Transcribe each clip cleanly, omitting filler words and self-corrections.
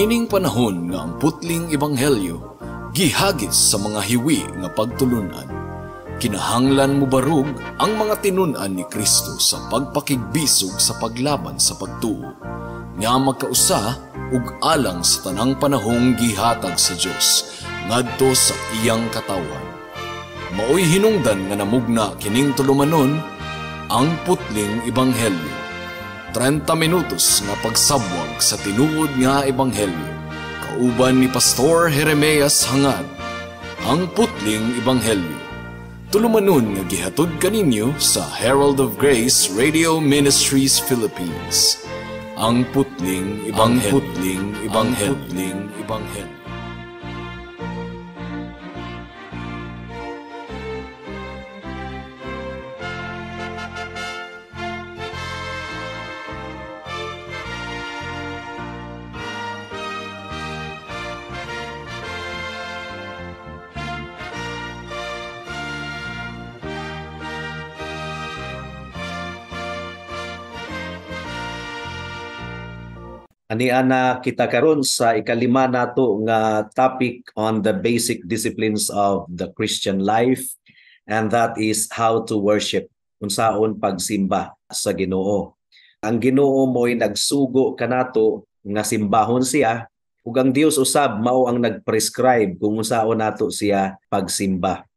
Niining panahon nga ang putling ebanghelyo gihagis sa mga hiwi nga pagtulunan. Kinahanglan mo barug ang mga tinunan ni Kristo sa pagpakigbisog sa paglaban sa pagtuo, nga magkausa ug alang sa tanang panahong gihatag sa Dios ngadto sa iyang katawan. Maoy hinungdan nga namugna kining tulumanon ang putling ebanghelyo. 30 minutos nga pagsabwag sa tinuod nga ebanghelyo. Kauban ni Pastor Jeremias Hangad, ang putling ebanghelyo. Tulumanon nga gihatod kaninyo sa Herald of Grace Radio Ministries Philippines. Ang putling ebanghelyo. Ang putling ebanghelyo. Aniana kita karon sa ikalima nato nga topic on the basic disciplines of the Christian life, and that is how to worship, unsaon pagsimba sa Ginoo. Ang Ginoo mo'y nagsugo kanato nga simbahon siya, ug ang Dios usab mao ang nagprescribe kung unsaon nato siya pagsimba.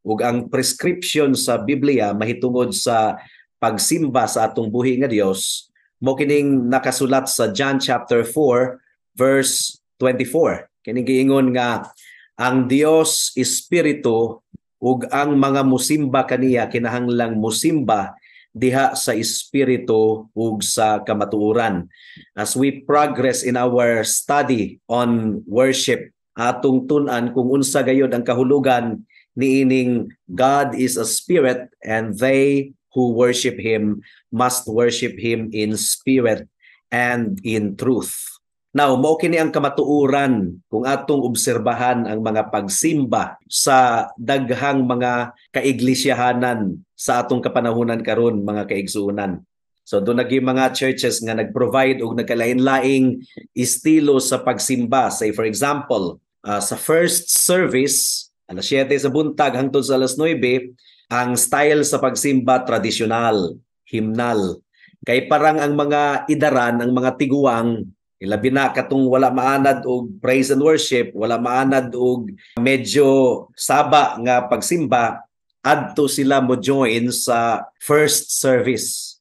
Ug ang prescription sa Biblia mahitungod sa pagsimba sa atong buhi nga Dios mo kining nakasulat sa John chapter 4 verse 24. Kining giingon nga ang Dios Espiritu ug ang mga musimba kaniya kinahanglang musimba diha sa espiritu ug sa kamatuoran. As we progress in our study on worship, atong tun-an kung unsa gayud ang kahulugan niining God is a spirit, and they who worship Him must worship Him in spirit and in truth. Now, mao kini ang kamatuoran kung atong obserbahan ang mga pagsimba sa daghang mga kaiglisyahanan sa atong kapanahunan karon, mga kaigsuonan. So doon naging mga churches nga nag-provide og nagkalain-laing estilo sa pagsimba. Say for example, sa first service, alas 7 sa buntag hangtod sa alas 9, ang style sa pagsimba tradisyonal, hymnal. Kay parang ang mga idaran, ang mga tiguang, ilabi na katong wala maanad og praise and worship, wala maanad og medyo saba nga pagsimba, adto sila mo join sa first service.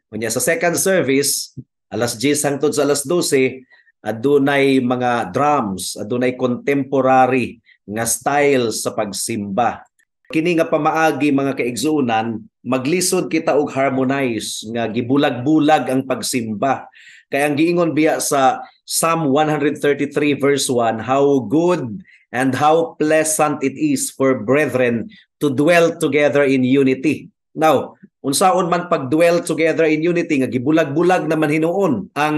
Kunya sa second service, alas 10 hangtod sa alas 12, adunay mga drums, adunay contemporary nga style sa pagsimba. Kini nga pamaagi, mga kaigsuonan, maglisod kita og harmonize nga gibulag-bulag ang pagsimba. Kaya ang giingon biya sa Psalm 133 verse 1, how good and how pleasant it is for brethren to dwell together in unity. Now, unsaon man pag-dwell together in unity nga gibulag-bulag naman hinuon ang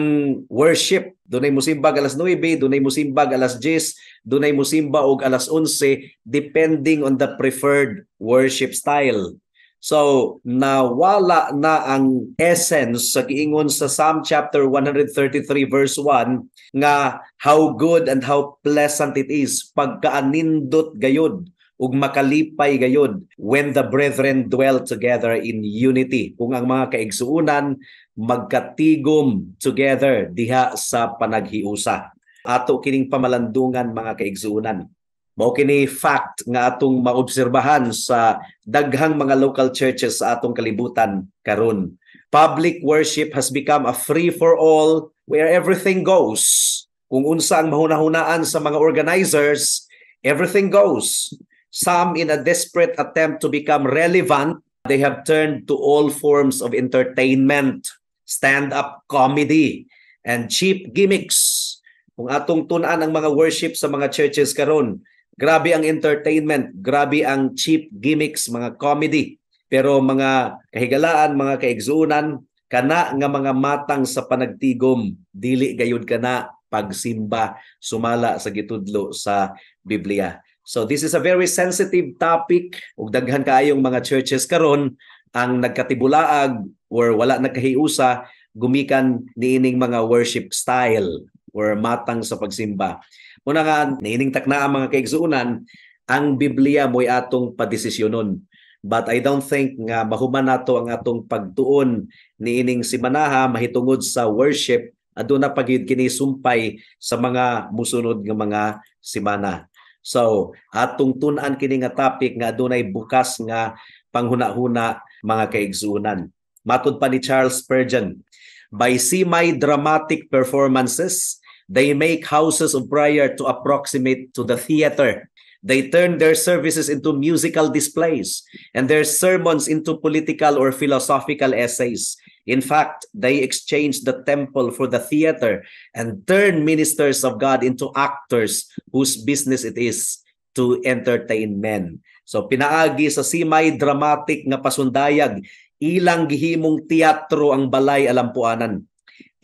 worship. Dunay musimbag alas 9, dunay musimbag alas 10, dunay musimba og alas 11 depending on the preferred worship style. So, nawala na ang essence sa giingon sa Psalm chapter 133 verse 1 nga how good and how pleasant it is pagkaanindot gayud ug makalipay gayud when the brethren dwell together in unity. Kung ang mga kaigsuonan magkatigom together diha sa panaghiusa. Ato kining pamalandungan, mga kaigsuonan. Mao kini fact nga atong maobserbahan sa daghang mga local churches sa atong kalibutan karon. Public worship has become a free for all where everything goes. Kung unsa ang mahunahunaan sa mga organizers, everything goes. Some, in a desperate attempt to become relevant, they have turned to all forms of entertainment, stand-up comedy, and cheap gimmicks. Kung atong tun-an ang mga worship sa mga churches karon, grabe ang entertainment, grabe ang cheap gimmicks, mga comedy. Pero mga kahigalaan, mga kaigsuonan, kana nga mga matang sa panagtigom, dili gayud kana pagsimba sumala sa gitudlo sa Biblia. So this is a very sensitive topic, ug daghan kaayong mga churches karon ang nagkatibulaag or wala nagkahiusa gumikan niining mga worship style. or matang sa pagsimba. Una nga, niining takna ang mga kaigsuunan, ang Biblia mo'y atong padesisyonon. But I don't think nga mahuman nato ang atong pagtuon niining simanaha mahitungod sa worship aduna pagyud kini sumpay sa mga musunod nga mga simana. So, atong tun-an kini nga topic nga adunay bukas nga panghuna-huna mga kaigsuunan. Matud pa ni Charles Spurgeon, by semi-dramatic performances, they make houses of prayer to approximate to the theater. They turn their services into musical displays and their sermons into political or philosophical essays. In fact, they exchange the temple for the theater and turn ministers of God into actors whose business it is to entertain men. So pinaagi sa semi-dramatic nga pasundayag, ilang gihimong teatro ang balay alampuanan.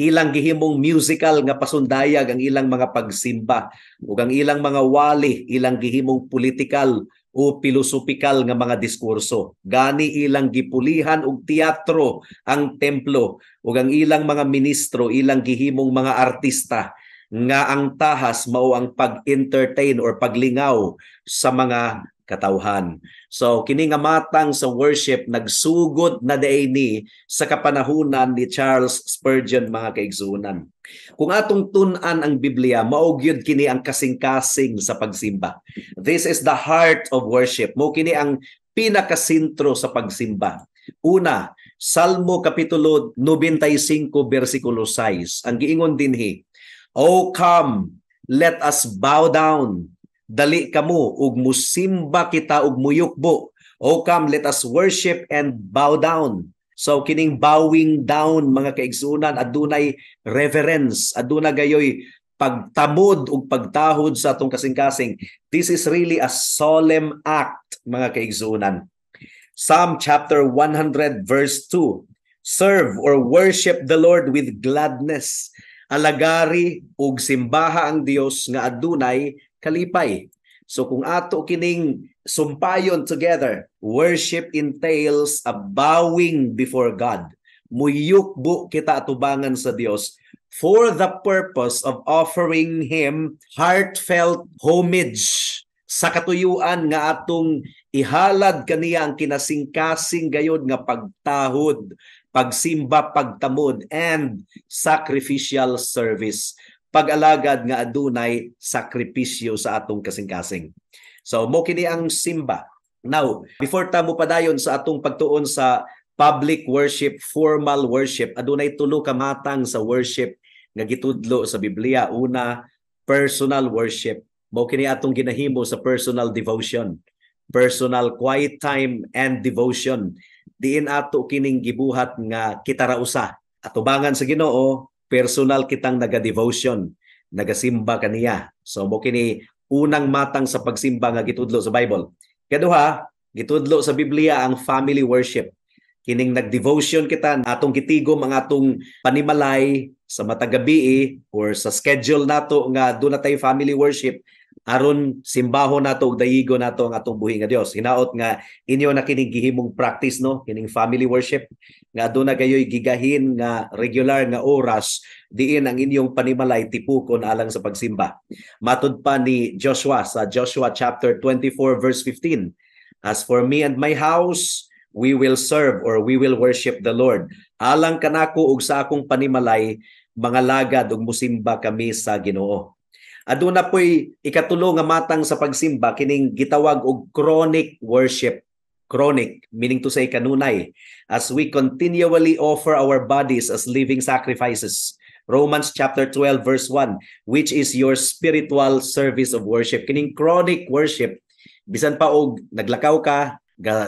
Ilang gihimong musical nga pasundayag ang ilang mga pagsimba ug ang ilang mga wali ilang gihimong political o pilosopikal nga mga diskurso. Gani ilang gipulihan og teatro ang templo ug ang ilang mga ministro ilang gihimong mga artista nga ang tahas mao ang pag-entertain or paglingaw sa mga katawhan. So kini nga matang sa worship nagsugod na ni sa kapanahunan ni Charles Spurgeon mga kaigsuunan. Kung atong tun-an ang Biblia, mao gyud kini ang kasing-kasing sa pagsimba. This is the heart of worship. Mao kini ang pinakasentro sa pagsimba. Una, Salmo kapitulo 95 versikulo 6. Ang giingon dinhi, "O come, let us bow down. Dali kamo ug musimba kita ug muyukbo. O come, let us worship and bow down." So kining bowing down mga kaigsuunan adunay reverence, aduna gayoy pagtamod ug pagtahod sa atong kasing-kasing. This is really a solemn act mga kaigsuunan. Psalm chapter 100 verse 2. Serve or worship the Lord with gladness. Alagari ug simbaha ang Dios nga adunay kalipay. So kung ato kining sumpayon together, worship entails a bowing before God. Muyukbo kita atubangan sa Dios for the purpose of offering Him heartfelt homage sa katuyuan nga atong ihalad kaniya ang kinasing-kasing gayod nga pagtahod, pagsimba, pagtamod, and sacrificial service. Pag-alagad nga adunay sakripisyo sa atong kasing-kasing. So mo kini ang simba. Now, before ta mo padayon sa atong pagtuon sa public worship, formal worship, adunay tulo ka matang sa worship nga gitudlo sa Biblia. Una, personal worship. Mo kini atong ginahimo sa personal devotion, personal quiet time and devotion. Diin ato kining gibuhat nga kita rausa. Atubangan sa Ginoo, personal kitang naga-devotion, nagasimba kaniya. So mo kini unang matang sa pagsimba nga gitudlo sa Bible. Kaduha, gitudlo sa Biblia ang family worship. Kining nag-devotion kita, atong gitigom ang atong panimalay sa matagabi or sa schedule nato nga doon na tayo family worship aron simbaho nato ug dayigo nato ang atong buhi nga Dios. Hinaot nga inyo na kining gihimong practice no, kining family worship nga doon na kayo'y gigahin nga regular nga oras diin ang inyong panimalay tipukon alang sa pagsimba. Matud pa ni Joshua sa Joshua chapter 24 verse 15. As for me and my house, we will serve or we will worship the Lord. Alang kanako ug sa akong panimalay, mga lagad ug musimba kami sa Ginoo. Aduna po'y ikatulo nga matang sa pagsimba kining gitawag og chronic worship. Chronic, meaning to say kanunay. As we continually offer our bodies as living sacrifices. Romans chapter 12 verse 1, which is your spiritual service of worship. Kining chronic worship, bisan pa og naglakaw ka,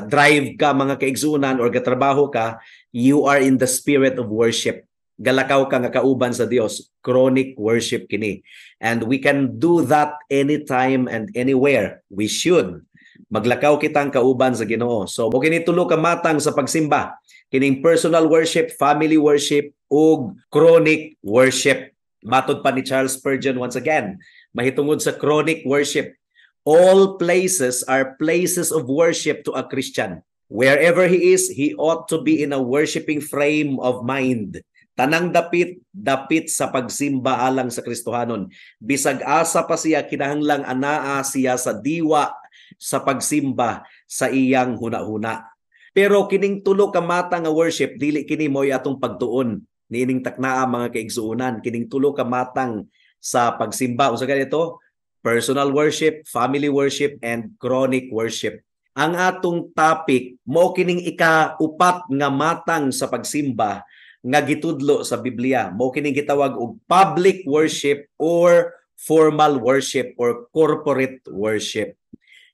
drive ka mga kaigsunan or gatrabaho ka, you are in the spirit of worship. Galakaw ka nga kauban sa Dios, chronic worship kini. And we can do that anytime and anywhere. We should. Maglakaw kitang kauban sa Ginoo. So mo kini tulo ka matang sa pagsimba. Kining personal worship, family worship, ug chronic worship. Matod pa ni Charles Spurgeon once again, mahitungod sa chronic worship. All places are places of worship to a Christian. Wherever he is, he ought to be in a worshiping frame of mind. Tanang dapit sa pagsimba alang sa Kristohanon. Bisag asa pa siya, kinahanglang anaa siya sa diwa sa pagsimba sa iyang huna-huna. Pero kining tulo ka mata nga worship, dili kini mo'y atong pagtuon niining taknaa mga kaigsuunan. Kining tulo ka matang sa pagsimba. Unsa ganito? Personal worship, family worship, and chronic worship. Ang atong topic mo kining ika-upat nga matang sa pagsimba nga gitudlo sa Biblia. Mao kining gitawag og public worship or formal worship or corporate worship.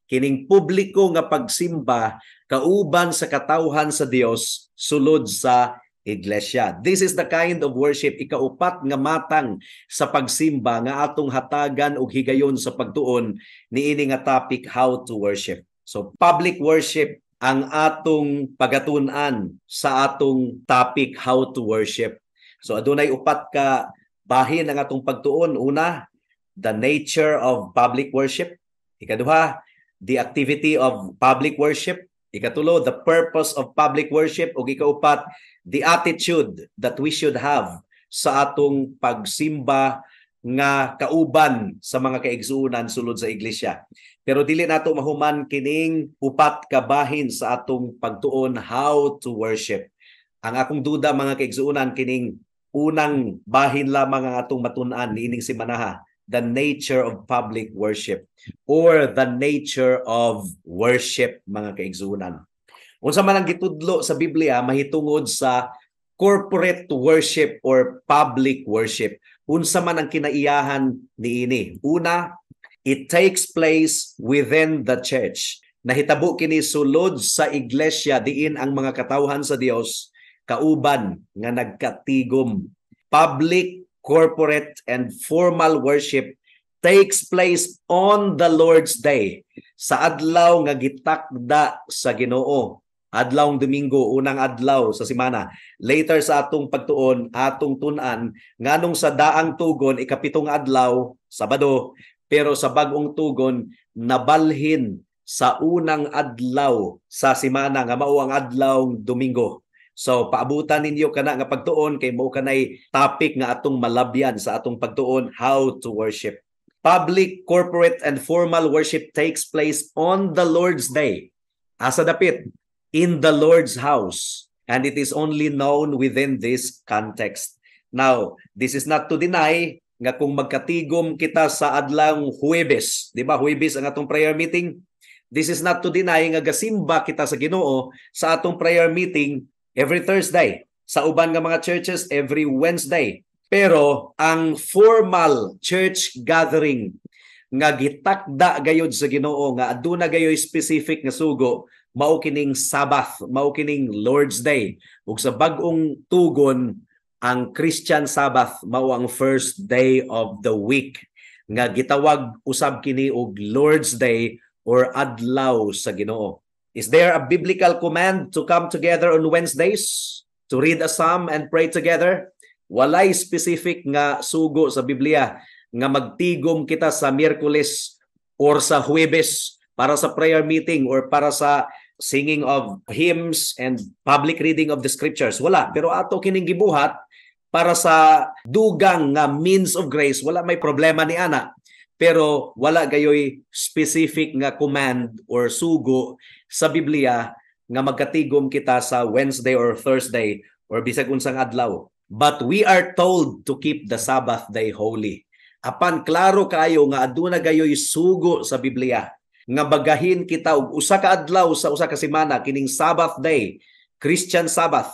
Kining publiko nga pagsimba kauban sa katawhan sa Dios sulod sa iglesia. This is the kind of worship ikaupat nga matang sa pagsimba nga atong hatagan og higayon sa pagtuon niini nga topic, how to worship. So public worship ang atong pagatun-an sa atong topic, how to worship. So adunay upat ka bahin ang atong pagtuon. Una, the nature of public worship. Ikaduha, the activity of public worship. Ikatulo, the purpose of public worship. O ikaupat, the attitude that we should have sa atong pagsimba nga kauban sa mga kaigsuunan sulod sa iglesia. Pero dili nato mahuman kining upat ka bahin sa atong pagtuon, how to worship. Ang akong duda mga kaigsuunan kining unang bahin lamang ang atong matun-an niining semanaha, the nature of public worship or the nature of worship mga kaigsuunan. Unsa man ang gitudlo sa Biblia mahitungod sa corporate worship or public worship. Unsa man ang kinaiyahan niini? Una, it takes place within the church. Nahitabo kini sulod sa iglesia diin ang mga katawhan sa Dios kauban nga nagkatigom. Public, corporate, and formal worship takes place on the Lord's Day, sa adlaw nga gitakda sa Ginoo. Adlawng Domingo, unang adlaw sa semana. Later sa atong pagtuon, atong tun-an, nganong sa daang tugon, ikapitong adlaw, Sabado, pero sa bagong tugon, nabalhin sa unang adlaw sa semana, nga mao ang adlawng Domingo. So, paabutan ninyo kana nga pagtuon, kay mao kanay topic nga atong malabyan sa atong pagtuon, how to worship. Public, corporate, and formal worship takes place on the Lord's Day. Asa dapit? In the Lord's house, and it is only known within this context. Now, this is not to deny nga kung magkatigom kita sa adlang Huwebes, di ba? Huwebes ang atong prayer meeting. This is not to deny nga gasimba kita sa Ginoo sa atong prayer meeting every Thursday. Sa uban nga mga churches every Wednesday. Pero ang formal church gathering nga gitakda gayud sa Ginoo nga aduna gayoy specific nga sugo, mao kining Sabbath, mao kining Lord's Day. Ug sa bag-ong tugon, ang Christian Sabbath mao ang first day of the week nga gitawag usab kini og Lord's Day or adlaw sa Ginoo. Is there a biblical command to come together on Wednesdays to read a psalm and pray together? Walay specific nga sugo sa Biblia nga magtigom kita sa Miyerkules or sa Huwebes para sa prayer meeting or para sa singing of hymns and public reading of the scriptures. Wala. Pero ato kining gibuhat para sa dugang nga means of grace, wala may problema ni ana. Pero wala gayoy specific nga command or sugo sa Biblia nga magkatigom kita sa Wednesday or Thursday or bisag unsang adlaw. But we are told to keep the Sabbath day holy. Apan klaro kayo nga aduna gayoy sugo sa Biblia nga bagahin kita og usa ka adlaw sa usa ka semana kining Sabbath day, Christian Sabbath,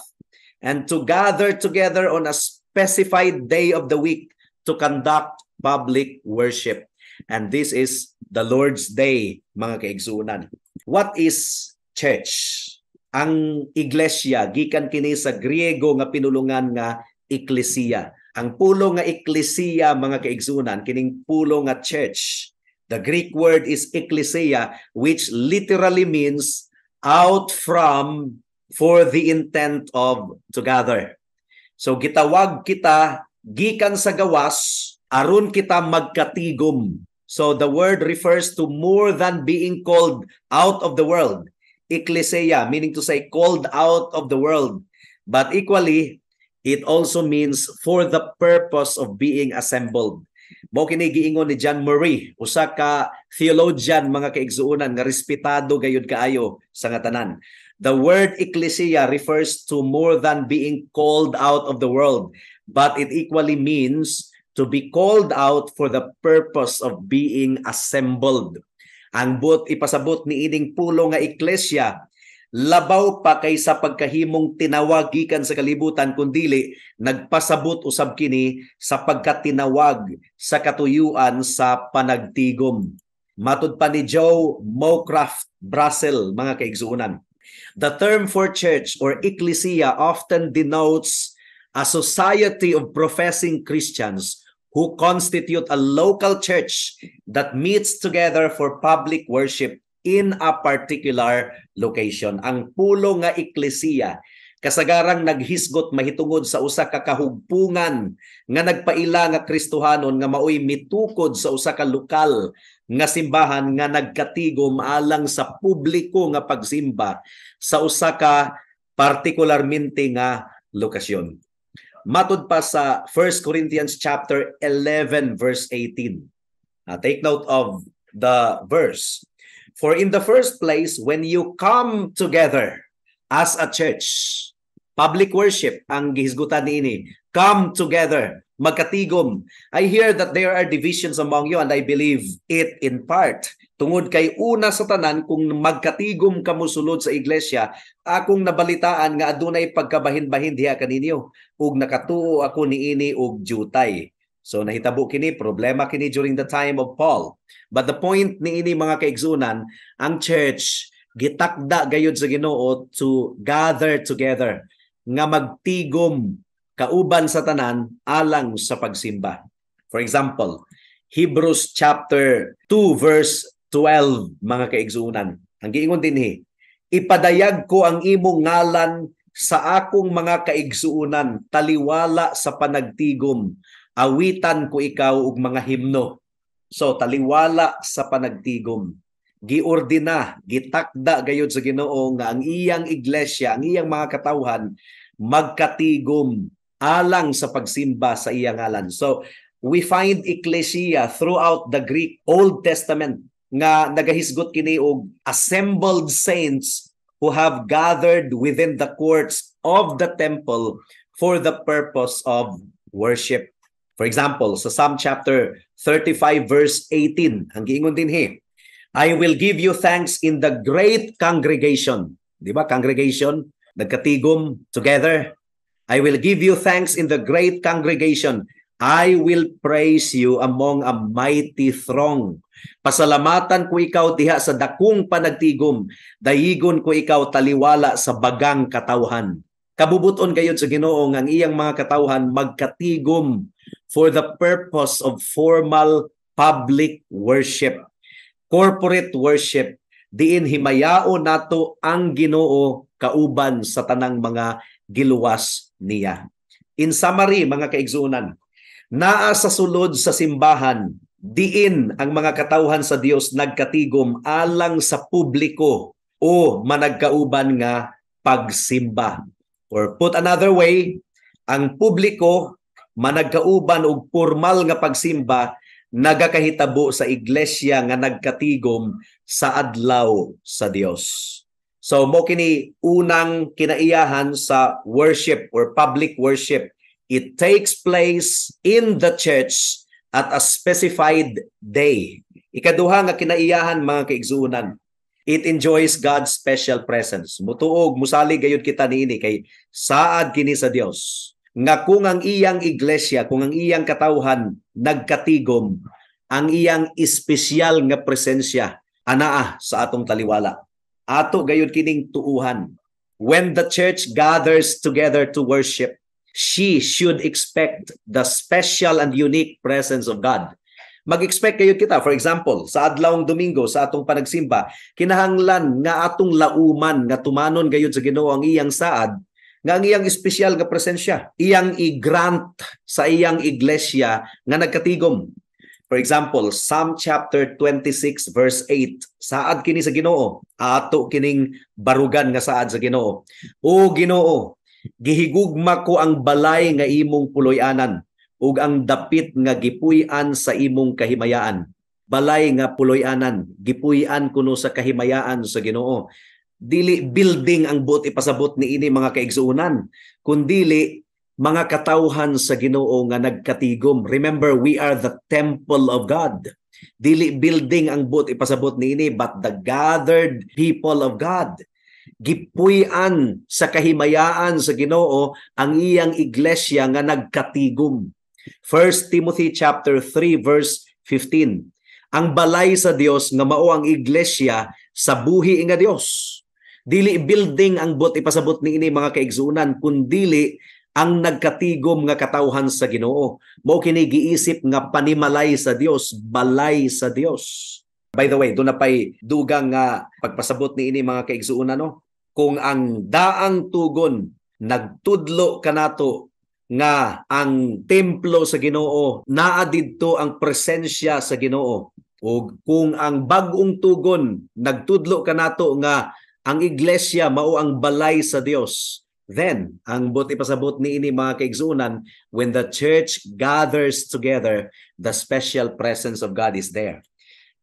and to gather together on a specified day of the week to conduct public worship. And this is the Lord's Day, mga kaigsuunan. What is church? Ang iglesia, gikan kini sa Griego nga pinulungan nga ecclesia. Ang pulo nga ecclesia, mga kaigsuunan, kining pulo nga church. The Greek word is ecclesia, which literally means out from, for the intent of, to gather. So gitawag kita gikan sa gawas aron kita magkatigom. So the word refers to more than being called out of the world. Ecclesia, meaning to say called out of the world. But equally, It also means for the purpose of being assembled. Mao kini giingon ni John Murray, usa ka theologian mga kaigsuonan nga respetado gayud kaayo sa ngatanan. The word ecclesia refers to more than being called out of the world, but it equally means to be called out for the purpose of being assembled. Ang ipasabot ni ining pulo nga eklesya labaw pa kaysa pagkahimong tinawag gikan sa kalibutan, kundili nagpasabot usab kini sa pagkatinawag sa katuyuan sa panagtigom. Matud pa ni Joe Mowcraft Brassel, mga kaigsuonan, the term for church or ecclesia often denotes a society of professing Christians who constitute a local church that meets together for public worship in a particular location. Ang pulo nga eklesiya kasagarang naghisgot mahitungod sa usa ka kahugpungan nga nagpaila nga Kristohanon nga maoy mitukod sa usa ka lokal nga simbahan nga nagkatigom alang sa publiko nga pagsimba sa usa ka partikularmente nga lokasyon. Matud pa sa 1 Corinthians chapter 11 verse 18. Take note of the verse. For in the first place, when you come together as a church, public worship ang gihisgutan niini, come together, magkatigom. I hear that there are divisions among you and I believe it in part. Tungod kay una sa tanan, kung magkatigom kamo sulod sa iglesia, akong nabalitaan nga adunay pagkabahin-bahin diha kaninyo, ug nakatuo ako niini og jutay. So nahitabo kini, problema kini during the time of Paul. But the point niini mga kaigsunan, ang church gitakda gayud sa Ginoo to gather together nga magtigom kauban sa tanan alang sa pagsimba. For example, Hebrews chapter 2 verse 12, mga kaigsunan. Ang giingon dinhi, ipadayag ko ang imong ngalan sa akong mga kaigsuunan, taliwala sa panagtigom, awitan ko ikaw og mga himno. So taliwala sa panagtigom. Giordina, gitakda gayud sa Ginoo nga ang iyang iglesia, ang iyang mga katawhan magkatigom alang sa pagsimba sa iyang ngalan. So we find ecclesia throughout the Greek Old Testament nga nagahisgot kini og assembled saints who have gathered within the courts of the temple for the purpose of worship. For example, sa Psalm chapter 35 verse 18, ang giingon dinhi, I will give you thanks in the great congregation. Di ba? Congregation, nagkatigom together. I will give you thanks in the great congregation. I will praise you among a mighty throng. Pasalamatan ko ikaw diha sa dakong panagtigom. Dayigon ko ikaw taliwala sa bagang katawhan. Kabubuton gayud sa Ginoo ang iyang mga katawhan magkatigom for the purpose of formal public worship, corporate worship, diin himayao nato ang Ginoo kauban sa tanang mga giluwas niya. In summary, mga kaigsuonan, naa sa sulod sa simbahan, diin ang mga katawhan sa Dios nagkatigom alang sa publiko o managkauban nga pagsimba. Or put another way, ang publiko managkauban og formal nga pagsimba nagakahitabo sa iglesia nga nagkatigom sa adlaw sa Dios. So mo kini unang kinaiyahan sa worship or public worship. It takes place in the church at a specified day. Ikaduha nga kinaiyahan, mga kaigsuonan, it enjoys God's special presence. Mutuog, musalig gayud kita niini kay saad kini sa Dios. Nga kung ang iyang iglesia, kung ang iyang katawhan nagkatigom, ang iyang espesyal nga presensya anaa sa atong taliwala. Ato gayud kining tuuhan. When the church gathers together to worship, she should expect the special and unique presence of God. Mag-expect kayo kita. For example, sa adlawng Domingo, sa atong panagsimba, kinahanglan nga atong lauman nga tumanon gayud sa Ginoo ang iyang saad, nga ang iyang espesyal nga presensya, iyang i-grant sa iyang iglesia nga nagkatigom. For example, Psalm chapter 26 verse 8, saad kini sa Ginoo, ato kining barugan nga saad sa Ginoo. O Ginoo, Gihigugma ko ang balay nga imong puloy-anan ug ang dapit nga gipuy-an sa imong kahimayaan. Balay nga puloy-anan, gipuy-an kuno sa kahimayaan sa Ginoo. Dili building ang buot ipasabot ni ini mga kaigsuonan, kundili mga katawhan sa Ginoo nga nagkatigom. Remember, we are the temple of God. Dili building ang buot ipasabot ni ini, but the gathered people of God. Gipuy-an sa kahimayaan sa Ginoo ang iyang iglesia nga nagkatigom. 1 Timothy chapter 3 verse 15. Ang balay sa Dios nga mao ang iglesia sa buhi nga Dios. Dili building ang buot ipasabot ni ini mga kaigsuonan, kundili ang nagkatigom nga katawhan sa Ginoo. Mao kini giisip nga panimalay sa Dios, balay sa Dios. By the way, doon na pa'y dugang nga pagpasabot ni ini mga kaigsuonan, no? Kung ang daang tugon nagtudlo kanato nga ang templo sa Ginoo, naa didto ang presensya sa Ginoo. O kung ang bag-ong tugon nagtudlo kanato nga ang iglesia mao ang balay sa Dios, then ang buti pasabot ni ini mga kaigsuonan, when the church gathers together, the special presence of God is there.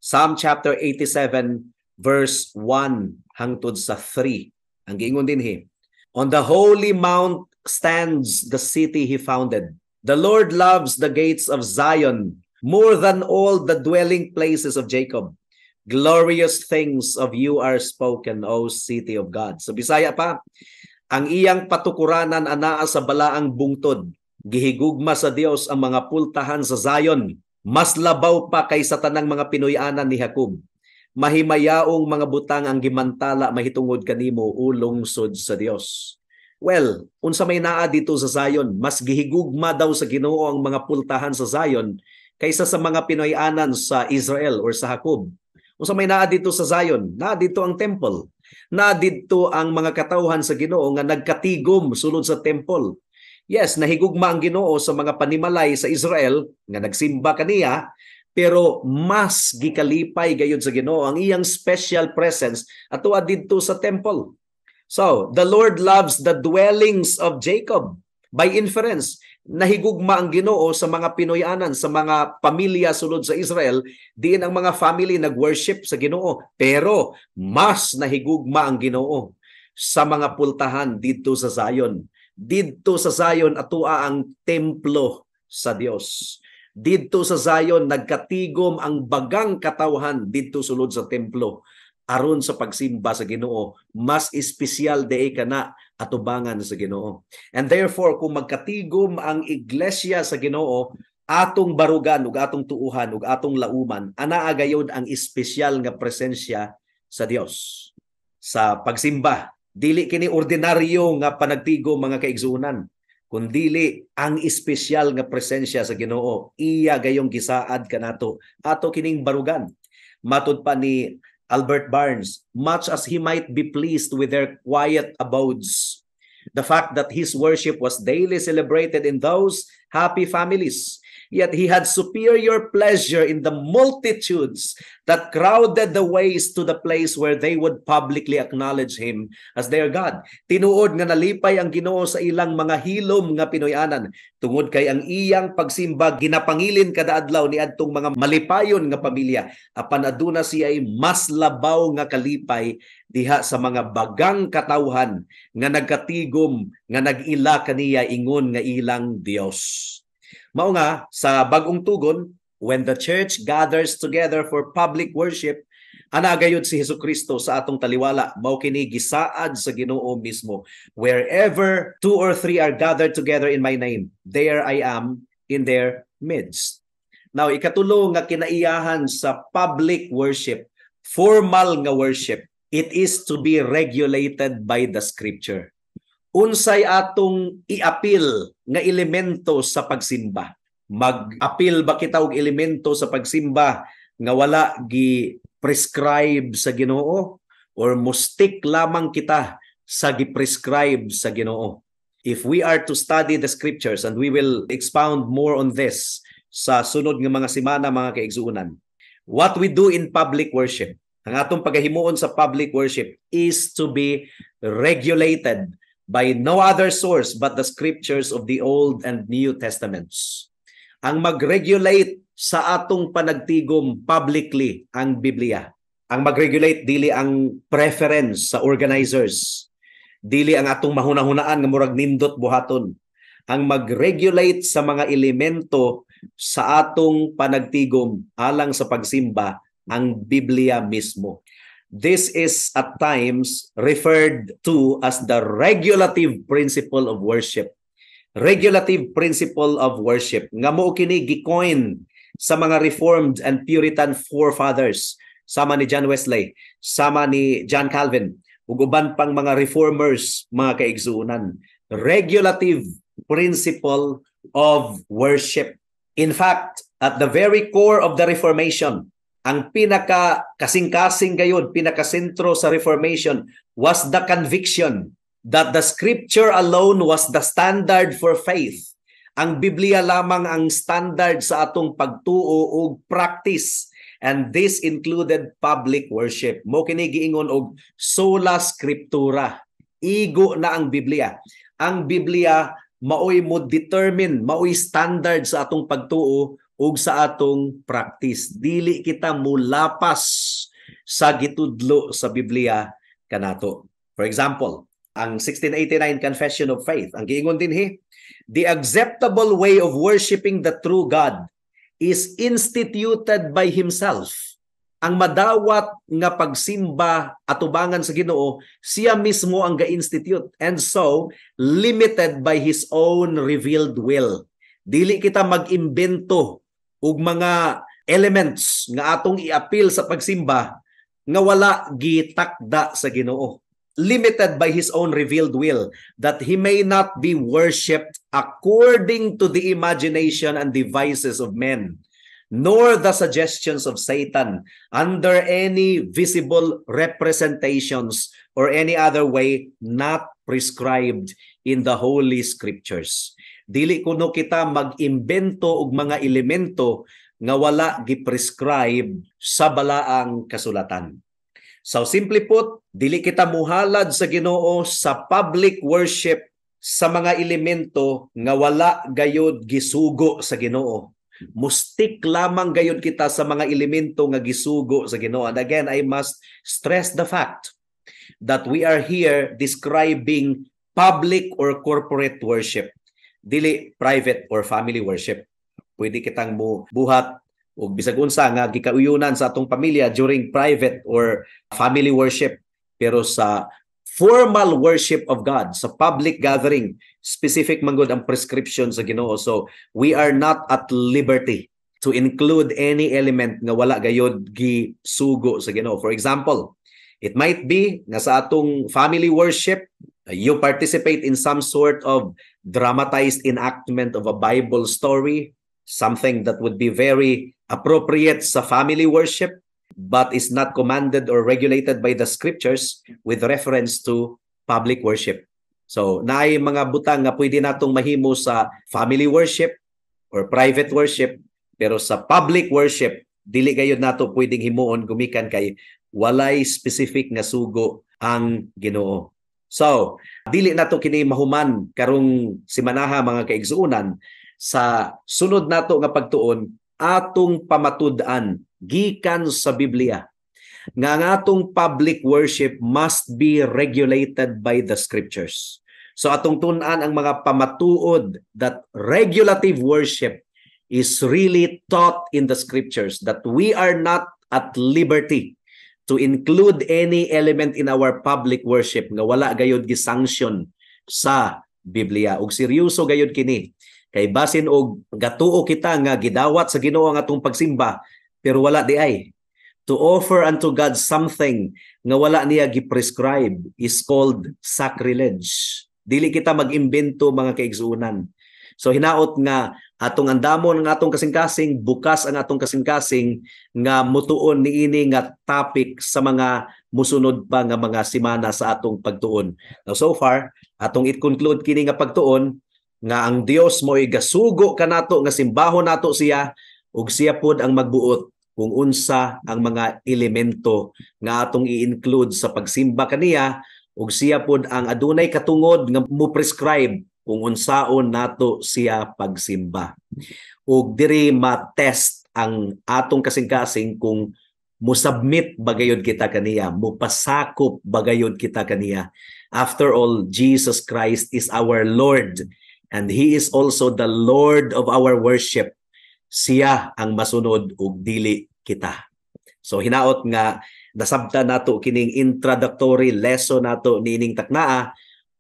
Psalm chapter 87 verse 1 hangtod sa 3. Ang giingon dinhi, on the holy mount stands the city he founded. The Lord loves the gates of Zion more than all the dwelling places of Jacob. Glorious things of you are spoken, O city of God. So Bisaya pa, ang iyang patukuranan anaa sa balaang bungtod. Gihigugma sa Dios ang mga pultahan sa Zion. Mas labaw pa kaysa tanang mga Pinoy-anan ni Jacob. Mahimayaong mga butang ang gimantala mahitungod kanimo, o lungsod sa Dios. Well, unsa may naa dito sa Zion, mas gihigugma daw sa Ginoo ang mga pultahan sa Zion kaysa sa mga Pinoy-anan sa Israel or sa Jacob. Unsa may naa dito sa Zion? Naa dito ang temple. Naa dito ang mga katawhan sa Ginoo nga nagkatigom sulod sa temple. Yes, nahigugma ang Ginoo sa mga panimalay sa Israel nga nagsimba kaniya, pero mas gikalipay gayud sa Ginoo ang iyang special presence atua didto sa temple. So, the Lord loves the dwellings of Jacob. By inference, nahigugma ang Ginoo sa mga Pinoy-anan, sa mga pamilya sulod sa Israel, diin ang mga family nag-worship sa Ginoo. Pero mas nahigugma ang Ginoo sa mga pultahan didto sa Zion. Didto sa Zion atua ang templo sa Dios. Didto sa Zion nagkatigom ang bagang katawhan didto sulod sa templo. Aron sa pagsimba sa Ginoo, mas espesyal dei kana atubangan sa Ginoo. And therefore, kung magkatigom ang iglesia sa Ginoo, atong barugan ug atong tuuhan ug atong lauman, anaa gayud ang espesyal nga presensya sa Dios sa pagsimba. Dili kini ordinaryo nga panagtigom mga kaigsuonan, kundili ang espesyal nga presensya sa Ginoo. Iya gayong gisaad kanato ato kining barugan. Matud pa ni Albert Barnes, much as he might be pleased with their quiet abodes, the fact that his worship was daily celebrated in those happy families, yet he had superior pleasure in the multitudes that crowded the ways to the place where they would publicly acknowledge him as their God. Tinuod nga nalipay ang Ginoo sa ilang mga hilom nga Pinoy-anan, tungod kay ang iyang pagsimba ginapangilin kada adlaw ni adtong mga malipayon nga pamilya, apan aduna siya ay mas labaw nga kalipay diha sa mga bagang katawhan nga nagkatigom nga nag-ila kaniya ingon nga ilang Dios. Mao nga sa bagong tugon, when the church gathers together for public worship, ana gayud si Hesukristo sa atong taliwala, mao kini gisaad sa Ginoo mismo. Wherever 2 or 3 are gathered together in my name, there I am in their midst. Now, ikatulo nga kinaiyahan sa public worship, formal nga worship, it is to be regulated by the scripture. Unsay atong i-apil nga elemento sa pagsimba? Mag-apil ba kita og elemento sa pagsimba nga wala gi-prescribe sa Ginoo, or mustik lamang kita sa gi-prescribe sa Ginoo? If we are to study the scriptures, and we will expound more on this sa sunod nga mga semana mga kaigsuonan, what we do in public worship, ang atong pagahimuon sa public worship is to be regulated by no other source but the scriptures of the Old and New Testaments. Ang mag-regulate sa atong panagtigom publicly ang Biblia. Ang mag-regulate dili ang preference sa organizers. Dili ang atong mahunahunaan nga murag nindot buhaton. Ang mag-regulate sa mga elemento sa atong panagtigom alang sa pagsimba ang Biblia mismo. This is at times referred to as the regulative principle of worship. Regulative principle of worship. Nga mo kini gi-coin sa mga Reformed and Puritan forefathers, sama ni John Wesley, sama ni John Calvin, ug uban pang mga reformers, mga kaigsuunan. Regulative principle of worship. In fact, at the very core of the Reformation, ang pinaka-kasing-kasing gayud, pinaka-sentro sa Reformation was the conviction that the Scripture alone was the standard for faith. Ang Biblia lamang ang standard sa atong pagtuo ug practice. And this included public worship. Mo kini giingon og sola scriptura. Igo na ang Biblia. Ang Biblia maoy mo determine, maoy standard sa atong pagtuo ug sa atong practice. Dili kita mulapas sa gitudlo sa Biblia kanato. For example, ang 1689 Confession of Faith, ang giingon dinhi, the acceptable way of worshiping the true God is instituted by Himself. Ang madawat nga pagsimba atubangan sa Ginoo, siya mismo ang ga-institute, and so limited by His own revealed will. Dili kita mag-imbento og mga elements nga atong i-appeal sa pagsimba nga wala gitakda sa Ginoo. Limited by His own revealed will, that He may not be worshipped according to the imagination and devices of men, nor the suggestions of Satan, under any visible representations or any other way not prescribed in the Holy Scriptures. Dili kuno kita mag-imbento og mga elemento nga wala giprescribe sa balaang kasulatan. So simply put, dili kita muhalad sa Ginoo sa public worship sa mga elemento nga wala gayud gisugo sa Ginoo. Mustik lamang gayud kita sa mga elemento nga gisugo sa Ginoo. And again, I must stress the fact that we are here describing public or corporate worship, dili private or family worship. Pwede kitang buhat o bisag unsa nga gikauyunan sa atong pamilya during private or family worship, pero sa formal worship of God, sa public gathering, specific man gud ang prescription sa Ginoo. So we are not at liberty to include any element nga wala gayud gisugo sa Ginoo. For example, it might be nga sa atong family worship, you participate in some sort of dramatized enactment of a Bible story, something that would be very appropriate sa family worship, but is not commanded or regulated by the Scriptures with reference to public worship. So, naay mga butang nga pwede natong mahimo sa family worship or private worship, pero sa public worship, dili gayud nato pwedeng himuon gumikan kay walay specific nga sugo ang Ginoo. So, dili nato kini mahuman karong simanaha mga kaigsuunan. Sa sunod nato nga pagtuon, atong pamatud-an gikan sa Biblia nga ang atong public worship must be regulated by the Scriptures. So atong tun-an ang mga pamatuod that regulative worship is really taught in the Scriptures, that we are not at liberty to include any element in our public worship nga wala gayud gisanction sa Biblia. Ug seryoso gayud kini. Kay basin og gatuo kita nga gidawat sa Ginoo ang atong pagsimba, pero wala di ay. To offer unto God something nga wala niya giprescribe is called sacrilege. Dili kita mag-imbento mga kaigsuunan. So hinaot nga atong andamon ng atong kasing-kasing, bukas ang atong kasing-kasing nga mutuon niini nga topic sa mga musunod pa nga mga semana sa atong pagtuon. Now so far, atong i-conclude kini nga pagtuon nga ang Dios mo'y gasugo kanato nga simbahon nato siya, ug siya pod ang magbuot kung unsa ang mga elemento nga atong i-include sa pagsimba kaniya ug siya pod ang adunay katungod nga mo prescribe kung unsaon nato siya pagsimba. Ug diri ma-test ang atong kasing-kasing kung mo-submit bagayod kita kaniya, mo-pasakop bagayod kita kaniya. After all, Jesus Christ is our Lord and He is also the Lord of our worship. Siya ang masunod ug dili kita. So hinaot nga nasabta nato kining introductory lesson nato nining taknaa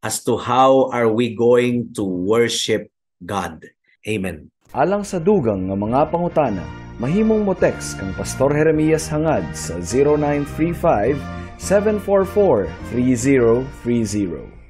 as to how are we going to worship God. Amen. Alang sa dugang nga mga pangutana, mahimong mo text kang Pastor Jeremias hangad sa 0935 744 3030.